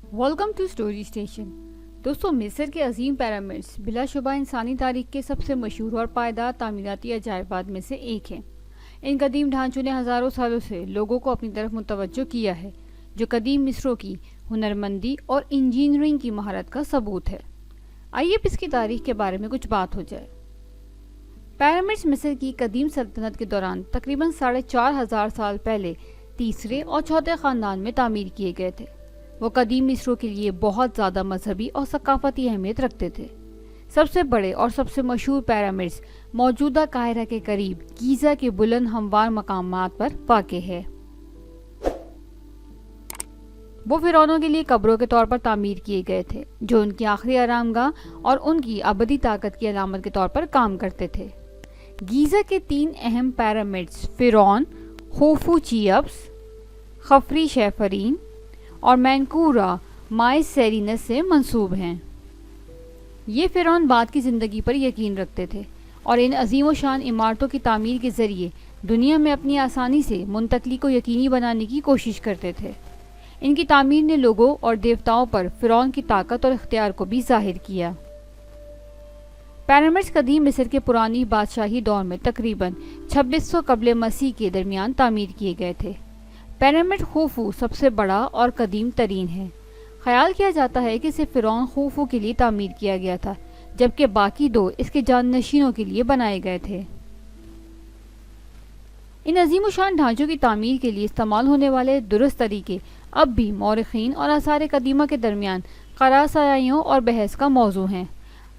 Welcome to story station. दोस्तों, मिस्र के अजीम पिरामिड्स बिलाशुबा इंसानी तारीख के सबसे मशहूर और पायदार तामीराती अजायबात में से एक हैं। इन कदीम ढांचों ने हज़ारों सालों से लोगों को अपनी तरफ मुतवज्जो किया है, जो कदीम मिस्रों की हुनरमंदी और इंजीनियरिंग की महारत का सबूत है। आइए अब इसकी तारीख के बारे में कुछ बात हो जाए। पिरामिड्स मिस्र की कदीम सल्तनत के दौरान तकरीबन 4,500 साल पहले तीसरे और चौथे ख़ानदान में तामीर किए गए थे। वो कदीम मिस्रों के लिए बहुत ज़्यादा मजहबी और सकाफती अहमियत रखते थे। सबसे बड़े और सबसे मशहूर पिरामिड्स मौजूदा काहिरा के करीब गीज़ा के बुलंद हमवार मकामात पर वाक़े है। वो फ़िरौनों के लिए कब्रों के तौर पर तामीर किए गए थे, जो उनकी आखिरी आरामगाह और उनकी अबदी ताकत की अलामत के तौर पर काम करते थे। गीज़ा के 3 अहम पिरामिड्स फ़िरौन, खूफू चीअप्स, खफरी शेफरीन और मैनकूरा माइस सेरिनस से मंसूब हैं। ये फ़िरौन बाद की ज़िंदगी पर यकीन रखते थे और इन अजीम व शान इमारतों की तामीर के ज़रिए दुनिया में अपनी आसानी से मुंतकली को यकीनी बनाने की कोशिश करते थे। इनकी तामीर ने लोगों और देवताओं पर फ़िरौन की ताकत और इख्तियार को भी ज़ाहिर किया। पिरामिड्स कदीम मिस्र के पुरानी बादशाही दौर में तकरीबन 2600 कबल मसीह के दरमियान तामीर किए गए थे। पिरामिड खूफू सबसे बड़ा और कदीम तरीन है। ख्याल किया जाता है कि सिर्फ फ़िरौन खूफू के लिए तामीर किया गया था, जबकि बाकी 2 इसके जाननशीनों के लिए बनाए गए थे। इन अजीम शान ढांचों की तामीर के लिए इस्तेमाल होने वाले दुरुस्त तरीके अब भी मौरखीन और आसार कदीमा के दरमियान क़रासाइयों और बहस का मौजू हैं।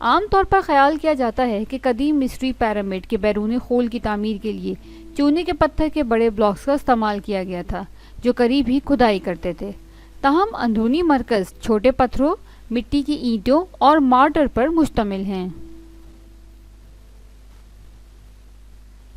आम तौर पर ख्याल किया जाता है कि कदीम मिस्री पिरामिड के बैरून खोल की तामीर के लिए चूने के पत्थर के बड़े ब्लॉक्स का इस्तेमाल किया गया था, जो करीब ही खुदाई करते थे। ताहम अंदरूनी मरकज़ छोटे पत्थरों, मिट्टी की ईंटों और मार्टर पर मुश्तमिल हैं।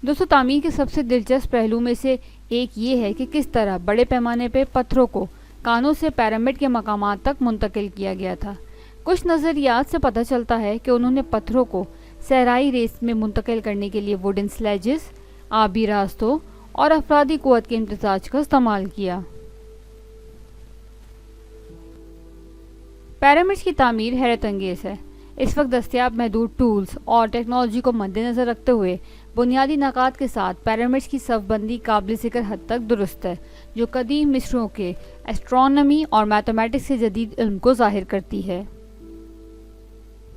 दोस्तों, तामीर के सबसे दिलचस्प पहलू में से एक ये है कि किस तरह बड़े पैमाने पर पत्थरों को कानों से पिरामिड के मकामात तक मुंतकिल किया गया था। कुछ नज़रियात से पता चलता है कि उन्होंने पत्थरों को सहराई रेस में मुंतकिल करने के लिए वुडन स्लेजेस, आबी रास्तों और अफरादी क़ुव्वत के इम्तिज़ाज का इस्तेमाल किया। पिरामिड्स की तामीर हैरत अंगेज़ है। इस वक्त दस्तयाब महदूद टूल्स और टेक्नोलॉजी को मद्देनज़र रखते हुए बुनियादी नकात के साथ पिरामिड्स की सफ़बंदी काबिल ज़िक्र हद तक दुरुस्त है, जो कदीम मिस्रों के एस्ट्रोनॉमी और मैथमेटिक्स से जदीद इल्म को ज़ाहिर करती है।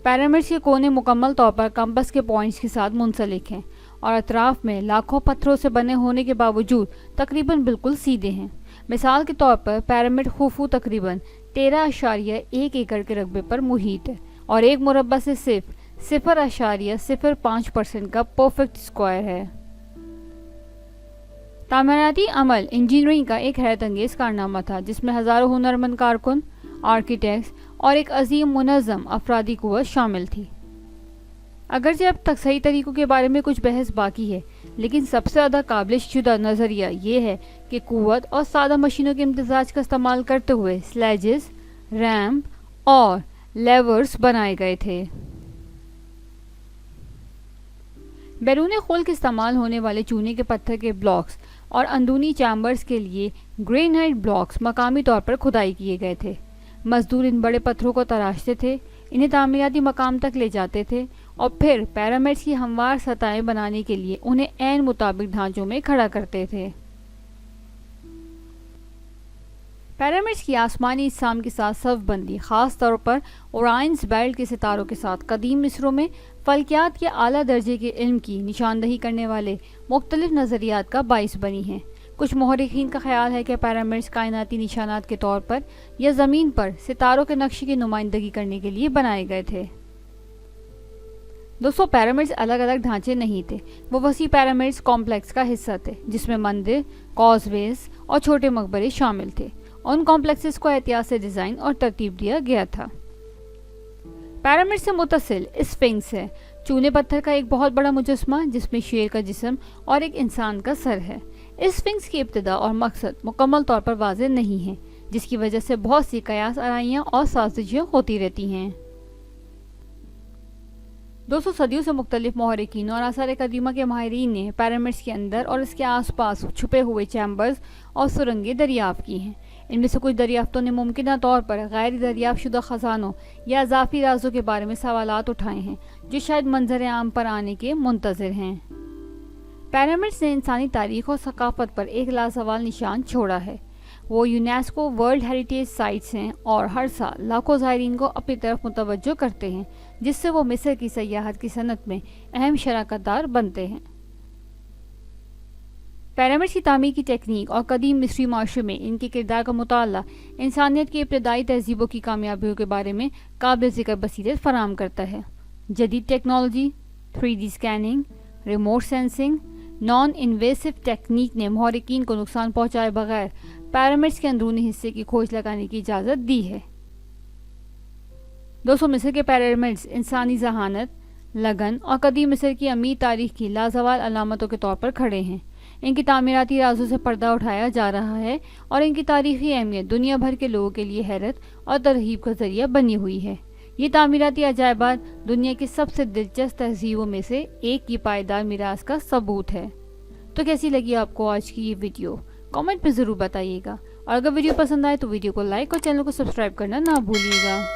पिरामिड्स के कोने मुकम्मल तौर पर कंपस के पॉइंट्स के साथ मुंसलिक हैं और अतराफ में लाखों पत्थरों से बने होने के बावजूद तकरीबन बिल्कुल सीधे हैं। मिसाल के तौर पर पिरामिड खूफू तकरीबन 13.1 एकड़ के रकबे पर मुहित है और एक मुरब्बा से सिर्फ 0.05% का परफेक्ट स्क्वायर है। तामीराती अमल इंजीनियरिंग का एक हैरत अंगेज़ कारनामा था, जिसमें हज़ारों हुनरमंद कारकुन, आर्किटेक्ट्स और एक अजीम मुनज़्ज़म अफरादी क़ुव्वत शामिल थी। अगरचे अब तक सही तरीक़ों के बारे में कुछ बहस बाकी है, लेकिन सबसे ज़्यादा काबिल शुदा नज़रिया ये है कि क़ुव्वत और सादा मशीनों के इम्तिज़ाज का इस्तेमाल करते हुए स्लेजेस, रैम्प और लेवर्स बनाए गए थे। बैरून खोल के इस्तेमाल होने वाले चूने के पत्थर के ब्लॉक्स और अंदरूनी चैम्बर्स के लिए ग्रेनाइट ब्लॉक्स मकामी तौर पर खुदाई किए गए थे। मजदूर इन बड़े पत्थरों को तराशते थे, इन्हें तामीराती मकाम तक ले जाते थे और फिर पिरामिड्स की हमवार सतहें बनाने के लिए उन्हें ऐन मुताबिक ढांचों में खड़ा करते थे। पिरामिड्स की आसमानी इस्साम के साथ सफ़बंदी ख़ास तौर पर ओराइन्स बेल्ट के सितारों के साथ कदीम मिस्रों में फ़ल्कियात के आला दर्जे के इल्म की निशानदही करने वाले मुख्तलिफ नज़रियात का बाइस बनी हैं। कुछ मुहर्रिखीन का ख्याल है कि पिरामिड्स कायनाती निशानात के तौर पर या ज़मीन पर सितारों के नक्शे की नुमाइंदगी करने के लिए बनाए गए थे। दोस्तों, पिरामिड्स अलग अलग ढांचे नहीं थे, वो वसी पिरामिड्स कॉम्प्लेक्स का हिस्सा थे, जिसमें मंदिर, कॉजवेज और छोटे मकबरे शामिल थे। उन कॉम्प्लेक्सेस को एहतियात से डिज़ाइन और तरतीब दिया गया था। पिरामिड से मुतसिल स्फिंक्स है, चूने पत्थर का एक बहुत बड़ा मुजस्मा जिसमें शेर का जिस्म और एक इंसान का सर है। इस स्फिंक्स की इब्तिदा और मकसद मुकम्मल तौर पर वाज़ेह नहीं है, जिसकी वजह से बहुत सी कयास आराइयाँ और साजिशें होती रहती हैं। दोस्तों, सदियों से मुख्तलिफ मुहर्रिकीन और आसार कदीमा के माहिरीन ने पिरामिड्स के अंदर और इसके आसपास छुपे हुए चैम्बर्स और सुरंगें दरियाफ़्त की हैं। ان میں سے کچھ دریافتوں نے ممکنہ طور پر غیر دریافت شدہ خزانوں یا اضافی رازوں کے بارے میں سوالات اٹھائے ہیں جو شاید منظر عام پر آنے کے منتظر ہیں۔ پیرامڈز نے انسانی تاریخ اور ثقافت پر ایک لازوال نشان چھوڑا ہے۔ وہ یونیسکو ورلڈ ہیریٹیج سائٹس ہیں اور ہر سال لاکھوں زائرین کو اپنی طرف متوجہ کرتے ہیں، جس سے وہ مصر کی سیاحت کی صنعت میں اہم شراکت دار بنتے ہیں۔ پیرامڈز کی تعمیر کی ٹیکنیک اور قدیم مصری معاشرے میں ان کے کردار کا مطالعہ انسانیت کی ابتدائی تہذیبوں کی کامیابیوں کے بارے میں قابل ذکر بصیرت فراہم کرتا ہے۔ جدید technology, 3D scanning, remote sensing, non invasive technique نے محرکین کو نقصان پہنچائے بغیر پیرامڈز کے اندرونی حصے کی کھوج لگانے کی اجازت دی ہے۔ دوستو، مصر کے پیرامڈز انسانی ذہانت، لگن اور قدیم مصر کی امیر تاریخ کی لازوال علامتوں کے طور پر کھڑے ہیں۔ ان کی تعمیراتی رازوں سے پردہ اٹھایا جا رہا ہے اور ان کی تاریخی اہمیت دنیا بھر کے لوگوں کے لیے حیرت اور ترغیب کا ذریعہ بنی ہوئی ہے۔ یہ تعمیراتی عجائبات دنیا کی سب سے دلچسپ تہذیبوں میں سے ایک کی پائیدار میراث کا ثبوت ہے۔ تو کیسی لگی آپ کو آج کی یہ ویڈیو؟ کامنٹ میں ضرور بتائیے گا، اور اگر ویڈیو پسند آئے تو ویڈیو کو لائک اور چینل کو سبسکرائب کرنا نہ بھولیے گا۔